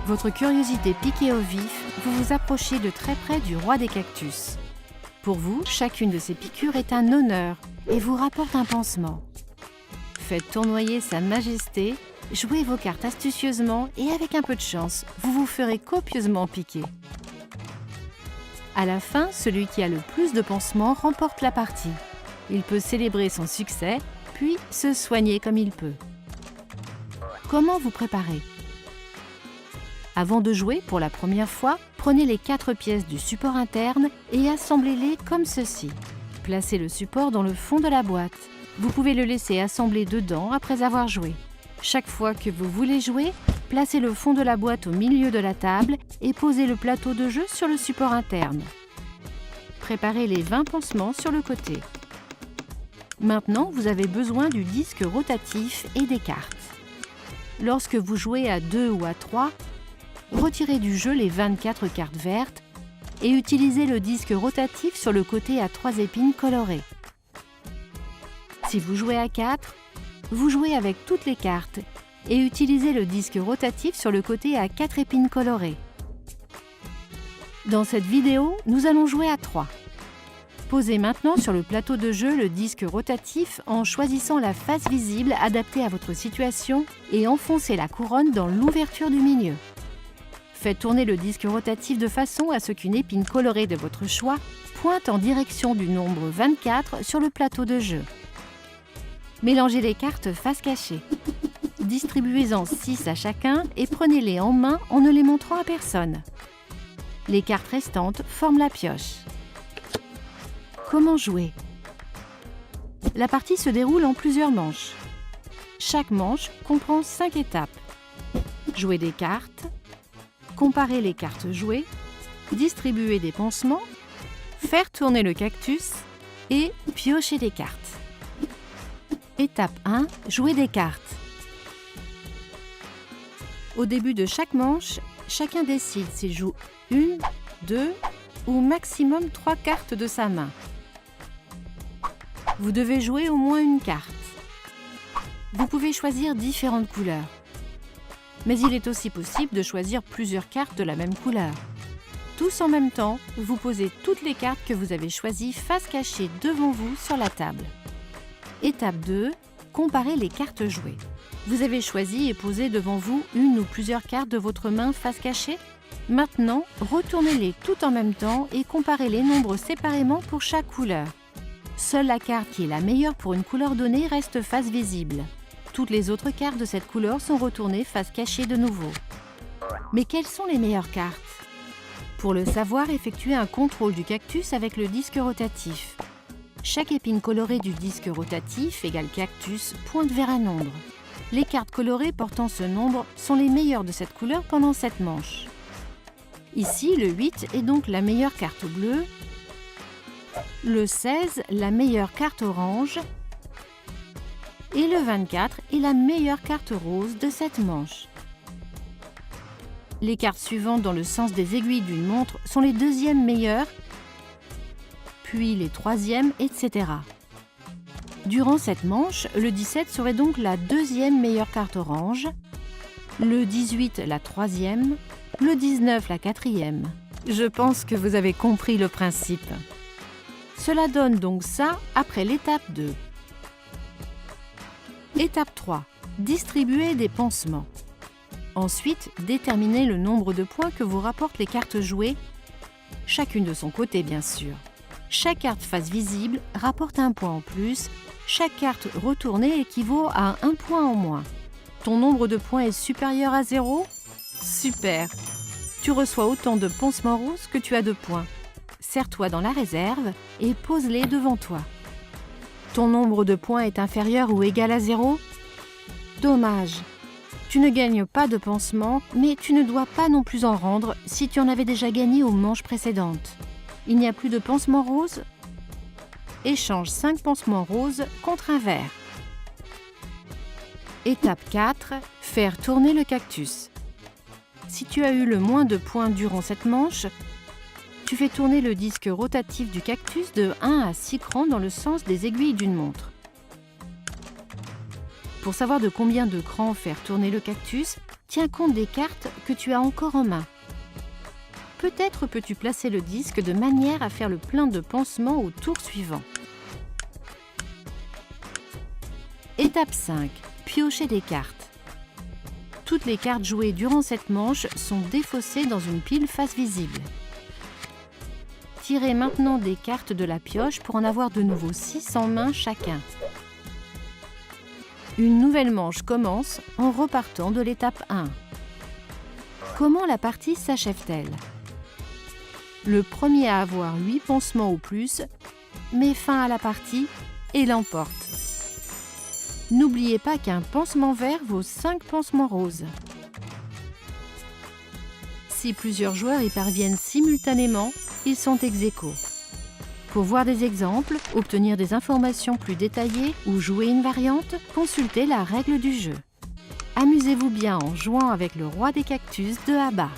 Votre curiosité piquée au vif, vous vous approchez de très près du roi des cactus. Pour vous, chacune de ces piqûres est un honneur et vous rapporte un pansement. Faites tournoyer Sa Majesté, jouez vos cartes astucieusement et avec un peu de chance, vous vous ferez copieusement piquer. À la fin, celui qui a le plus de pansements remporte la partie. Il peut célébrer son succès, puis se soigner comme il peut. Comment vous préparer? Avant de jouer pour la première fois, prenez les 4 pièces du support interne et assemblez-les comme ceci. Placez le support dans le fond de la boîte. Vous pouvez le laisser assembler dedans après avoir joué. Chaque fois que vous voulez jouer, placez le fond de la boîte au milieu de la table et posez le plateau de jeu sur le support interne. Préparez les 20 pansements sur le côté. Maintenant, vous avez besoin du disque rotatif et des cartes. Lorsque vous jouez à 2 ou à 3, retirez du jeu les 24 cartes vertes et utilisez le disque rotatif sur le côté à 3 épines colorées. Si vous jouez à 4, vous jouez avec toutes les cartes et utilisez le disque rotatif sur le côté à 4 épines colorées. Dans cette vidéo, nous allons jouer à 3. Posez maintenant sur le plateau de jeu le disque rotatif en choisissant la face visible adaptée à votre situation et enfoncez la couronne dans l'ouverture du milieu. Faites tourner le disque rotatif de façon à ce qu'une épine colorée de votre choix pointe en direction du nombre 24 sur le plateau de jeu. Mélangez les cartes face cachée. Distribuez-en 6 à chacun et prenez-les en main en ne les montrant à personne. Les cartes restantes forment la pioche. Comment jouer? La partie se déroule en plusieurs manches. Chaque manche comprend 5 étapes. Jouer des cartes, comparer les cartes jouées, distribuer des pansements, faire tourner le cactus et piocher des cartes. Étape 1. Jouer des cartes. Au début de chaque manche, chacun décide s'il joue 1, 2 ou maximum 3 cartes de sa main. Vous devez jouer au moins une carte. Vous pouvez choisir différentes couleurs. Mais il est aussi possible de choisir plusieurs cartes de la même couleur. Tous en même temps, vous posez toutes les cartes que vous avez choisies face cachée devant vous sur la table. Étape 2. Comparez les cartes jouées. Vous avez choisi et posé devant vous une ou plusieurs cartes de votre main face cachée. Maintenant, retournez-les toutes en même temps et comparez les nombres séparément pour chaque couleur. Seule la carte qui est la meilleure pour une couleur donnée reste face visible. Toutes les autres cartes de cette couleur sont retournées face cachée de nouveau. Mais quelles sont les meilleures cartes? Pour le savoir, effectuez un contrôle du cactus avec le disque rotatif. Chaque épine colorée du disque rotatif égale cactus pointe vers un nombre. Les cartes colorées portant ce nombre sont les meilleures de cette couleur pendant cette manche. Ici, le 8 est donc la meilleure carte bleue, le 16 la meilleure carte orange et le 24 est la meilleure carte rose de cette manche. Les cartes suivantes dans le sens des aiguilles d'une montre sont les deuxièmes meilleures, puis les troisièmes, etc. Durant cette manche, le 17 serait donc la deuxième meilleure carte orange, le 18 la troisième, le 19 la quatrième. Je pense que vous avez compris le principe. Cela donne donc ça après l'étape 2. Étape 3. Distribuer des pansements. Ensuite, déterminez le nombre de points que vous rapportent les cartes jouées, chacune de son côté bien sûr. Chaque carte face visible rapporte un point en plus, chaque carte retournée équivaut à un point en moins. Ton nombre de points est supérieur à 0? Super! Tu reçois autant de pansements roses que tu as de points. Serre-toi dans la réserve et pose-les devant toi. Ton nombre de points est inférieur ou égal à 0? Dommage! Tu ne gagnes pas de pansements, mais tu ne dois pas non plus en rendre si tu en avais déjà gagné aux manches précédentes. Il n'y a plus de pansements roses? Échange 5 pansements roses contre un vert. Étape 4. Faire tourner le cactus. Si tu as eu le moins de points durant cette manche, tu fais tourner le disque rotatif du cactus de 1 à 6 crans dans le sens des aiguilles d'une montre. Pour savoir de combien de crans faire tourner le cactus, Tiens compte des cartes que tu as encore en main. Peut-être peux-tu placer le disque de manière à faire le plein de pansements au tour suivant. Étape 5. Piocher des cartes. Toutes les cartes jouées durant cette manche sont défaussées dans une pile face visible. Tirez maintenant des cartes de la pioche pour en avoir de nouveau 6 en main chacun. Une nouvelle manche commence en repartant de l'étape 1. Comment la partie s'achève-t-elle? Le premier à avoir 8 pansements ou plus met fin à la partie et l'emporte. N'oubliez pas qu'un pansement vert vaut 5 pansements roses. Si plusieurs joueurs y parviennent simultanément, ils sont ex-aequo. Pour voir des exemples, obtenir des informations plus détaillées ou jouer une variante, consultez la règle du jeu. Amusez-vous bien en jouant avec le roi des cactus de Abba.